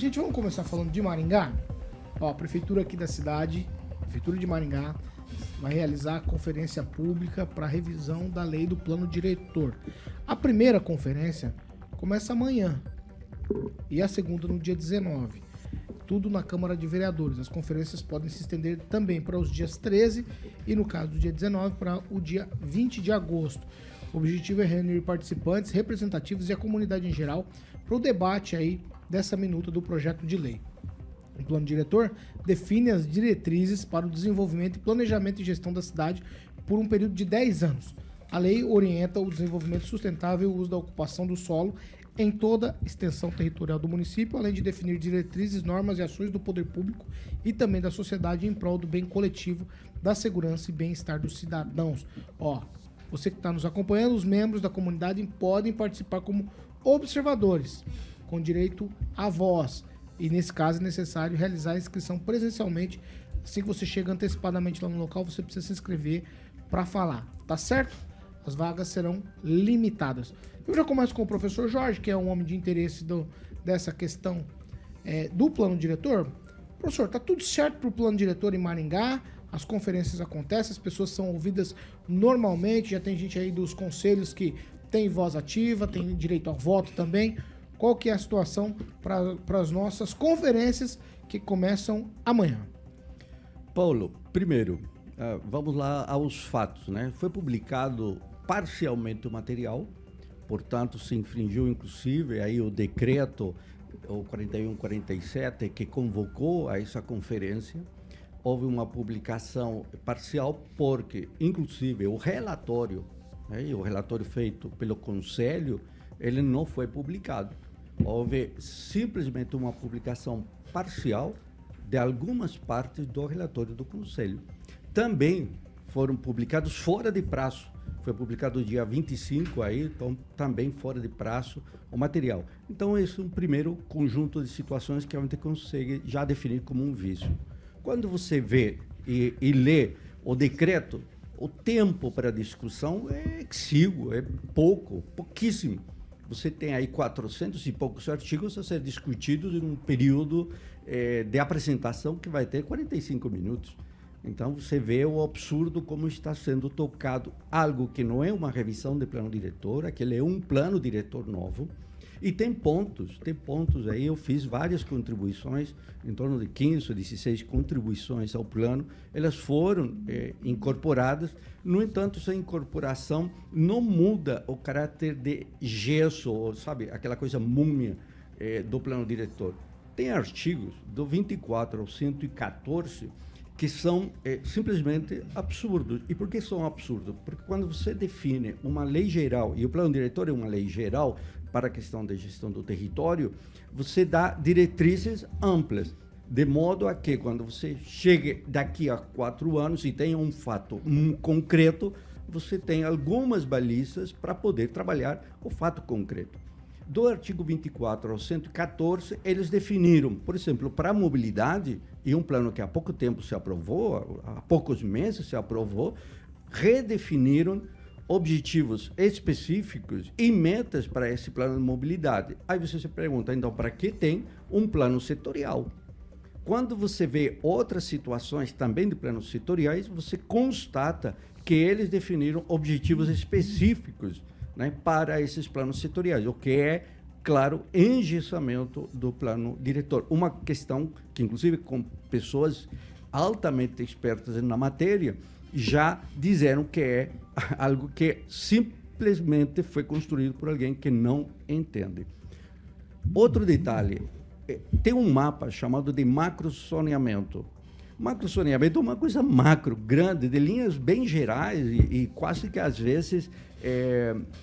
vamos começar falando de Maringá. Ó, a prefeitura aqui da cidade, prefeitura de Maringá, vai realizar a conferência pública para revisão da lei do plano diretor. A primeira conferência começa amanhã e a segunda no dia 19. Tudo na Câmara de Vereadores. As conferências podem se estender também para os dias 13 e, no caso do dia 19, para o dia 20 de agosto. O objetivo é reunir participantes representativos e a comunidade em geral para o debate aí dessa minuta do projeto de lei. O plano diretor define as diretrizes para o desenvolvimento e planejamento e gestão da cidade por um período de 10 anos. A lei orienta o desenvolvimento sustentável e o uso da ocupação do solo em toda a extensão territorial do município, além de definir diretrizes, normas e ações do poder público e também da sociedade em prol do bem coletivo, da segurança e bem-estar dos cidadãos. Ó, você que está nos acompanhando, os membros da comunidade podem participar como observadores, com direito à voz. E nesse caso é necessário realizar a inscrição presencialmente. Assim que você chega antecipadamente lá no local, você precisa se inscrever para falar, tá certo? As vagas serão limitadas. Eu já começo com o professor Jorge, que é um homem de interesse dessa questão do plano diretor. Professor, tá tudo certo para o plano diretor em Maringá? As conferências acontecem, as pessoas são ouvidas normalmente, já tem gente aí dos conselhos que tem voz ativa, tem direito ao voto também. Qual que é a situação para as nossas conferências que começam amanhã? Paulo, primeiro, vamos lá aos fatos, né? Foi publicado parcialmente o material, portanto, se infringiu inclusive aí o decreto, o 4147, que convocou a essa conferência. Houve uma publicação parcial porque, inclusive, o relatório, né, o relatório feito pelo Conselho, ele não foi publicado. Houve simplesmente uma publicação parcial de algumas partes do relatório do Conselho. Também foram publicados fora de prazo. Foi publicado dia 25 aí, então também fora de prazo o material. Então esse é um primeiro conjunto de situações que a gente consegue já definir como um vício. Quando você vê e lê o decreto, o tempo para discussão é exíguo, é pouquíssimo. Você tem aí 400 e poucos artigos a ser discutidos em um período de apresentação que vai ter 45 minutos. Então, você vê o absurdo como está sendo tocado algo que não é uma revisão de plano diretor, aquele é um plano diretor novo. E tem pontos aí, eu fiz várias contribuições, em torno de 15 ou 16 contribuições ao plano, elas foram incorporadas. No entanto, essa incorporação não muda o caráter de gesso, ou, sabe, aquela coisa múmia do plano diretor. Tem artigos do 24 ao 114 que são simplesmente absurdos. E por que são absurdos? Porque quando você define uma lei geral, e o plano diretor é uma lei geral para a questão da gestão do território, você dá diretrizes amplas, de modo a que quando você chegue daqui a 4 anos e tenha um fato concreto, você tem algumas balizas para poder trabalhar o fato concreto. Do artigo 24 ao 114, eles definiram, por exemplo, para a mobilidade, e um plano que há pouco tempo se aprovou, há poucos meses se aprovou, redefiniram objetivos específicos e metas para esse plano de mobilidade. Aí você se pergunta, então, para que tem um plano setorial? Quando você vê outras situações também de planos setoriais, você constata que eles definiram objetivos específicos, né, para esses planos setoriais, o que é, claro, engessamento do plano diretor. Uma questão que, inclusive, com pessoas altamente expertas na matéria, já disseram que é algo que simplesmente foi construído por alguém que não entende. Outro detalhe, tem um mapa chamado de macrozoneamento. Macrozoneamento é uma coisa macro, grande, de linhas bem gerais e quase que, às vezes,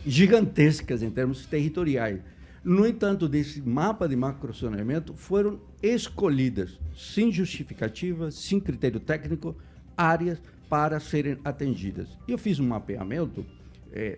gigantescas em termos territoriais. No entanto, desse mapa de macrozoneamento foram escolhidas, sem justificativa, sem critério técnico, áreas para serem atendidas. Eu fiz um mapeamento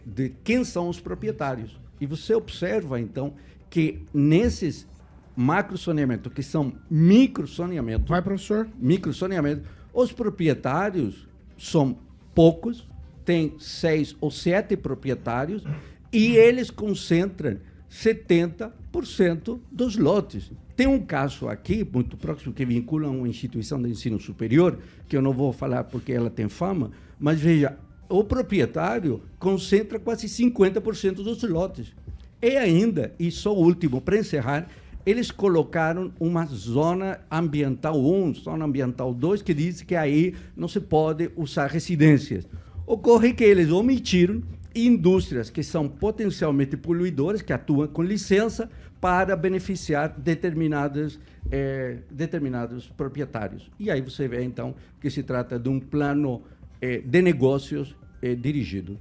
de quem são os proprietários. E você observa, então, que nesses macrozoneamento, que são microzoneamento... Vai, professor. Microzoneamento. Os proprietários são poucos, tem 6 ou 7 proprietários, e eles concentram 70% dos lotes. Tem um caso aqui, muito próximo, que vincula uma instituição de ensino superior, que eu não vou falar porque ela tem fama, mas veja, o proprietário concentra quase 50% dos lotes. E ainda, e só o último, para encerrar, eles colocaram uma zona ambiental 1, zona ambiental 2, que diz que aí não se pode usar residências. Ocorre que eles omitiram indústrias que são potencialmente poluidoras, que atuam com licença, para beneficiar determinados proprietários. E aí você vê, então, que se trata de um plano de negócios dirigido.